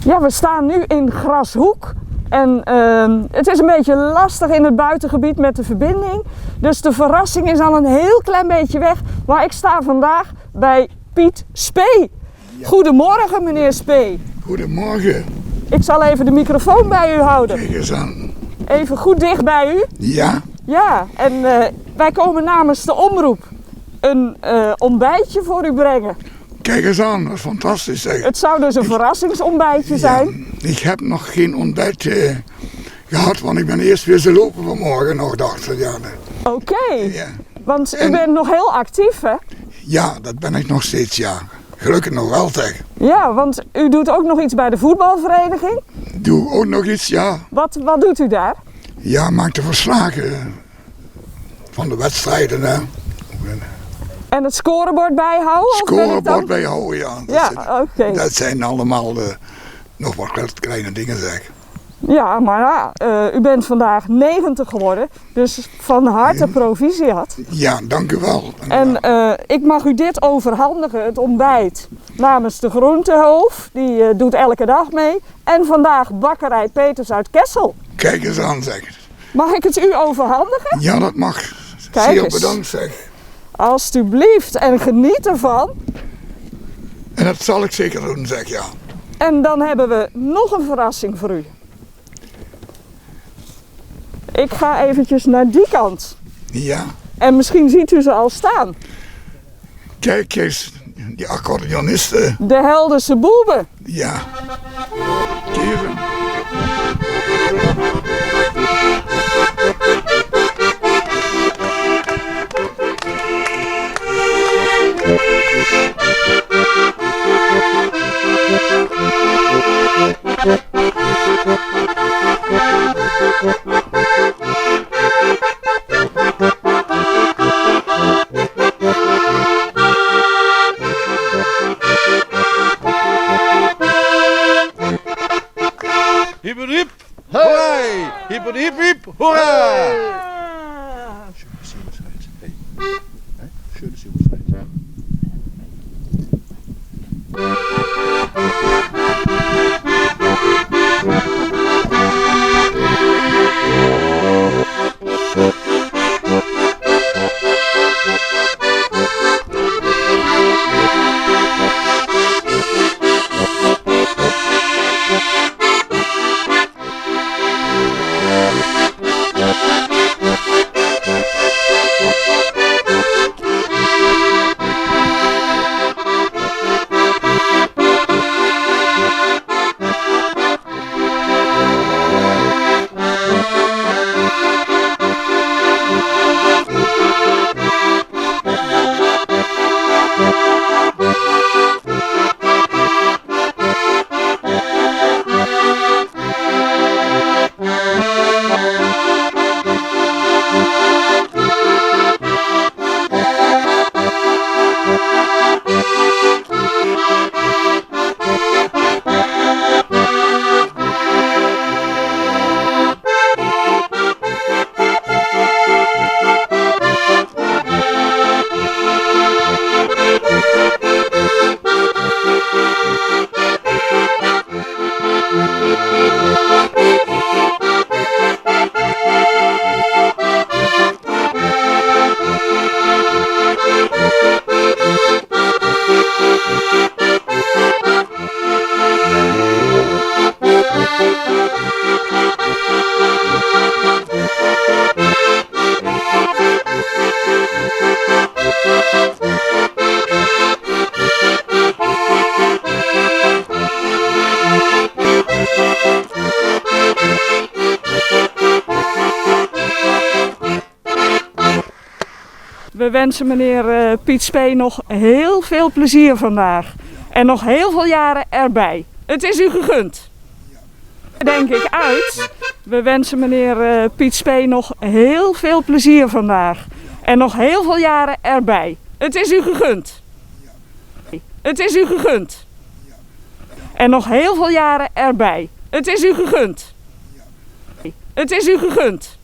Ja, we staan nu in Grashoek en het is een beetje lastig in het buitengebied met de verbinding. Dus de verrassing is al een heel klein beetje weg. Maar ik sta vandaag bij Piet Spee. Ja. Goedemorgen meneer Spee. Goedemorgen. Ik zal even de microfoon bij u houden. Kijk eens aan. Even goed dicht bij u. Ja. Ja, en wij komen namens de omroep een ontbijtje voor u brengen. Kijk eens aan, dat is fantastisch zeg. Het zou dus een verrassingsontbijtje zijn. Ik heb nog geen ontbijt gehad, want ik ben eerst weer ze lopen vanmorgen nog, dacht ik. Ja. Oké, Ja. Want u bent nog heel actief hè? Ja, dat ben ik nog steeds, ja. Gelukkig nog wel, zeg. Ja, want u doet ook nog iets bij de voetbalvereniging. Doe ook nog iets, ja. Wat doet u daar? Ja, maak de verslagen van de wedstrijden, hè. En het scorebord bijhouden? Scorebord bijhouden, ja. Ja, oké. Dat zijn allemaal nog wat kleine dingen, zeg. Ja, maar ja, u bent vandaag 90 geworden, dus van harte proficiat. Ja, dank u wel. En ik mag u dit overhandigen, het ontbijt, namens de groentehoof. Die doet elke dag mee. En vandaag bakkerij Peters uit Kessel. Kijk eens aan, zeg. Mag ik het u overhandigen? Ja, dat mag. Kijk Zeer eens. bedankt, zeg. Alsjeblieft, en geniet ervan. En dat zal ik zeker doen, zeg, ja. En dan hebben we nog een verrassing voor u. Ik ga eventjes naar die kant. Ja. En misschien ziet u ze al staan. Kijk eens, die accordeonisten. De Helderse boeben. Ja. Keren. Hip hip, hooray! Hip hip hip, hoera! Schöne Silberzeit. Hey. Schöne Silberzeit. We wensen meneer Piet Spee nog heel veel plezier vandaag. En nog heel veel jaren erbij. Het is u gegund. Denk ik uit. We wensen meneer Piet Spee nog heel veel plezier vandaag. En nog heel veel jaren erbij. Het is u gegund. Het is u gegund. En nog heel veel jaren erbij. Het is u gegund. Het is u gegund.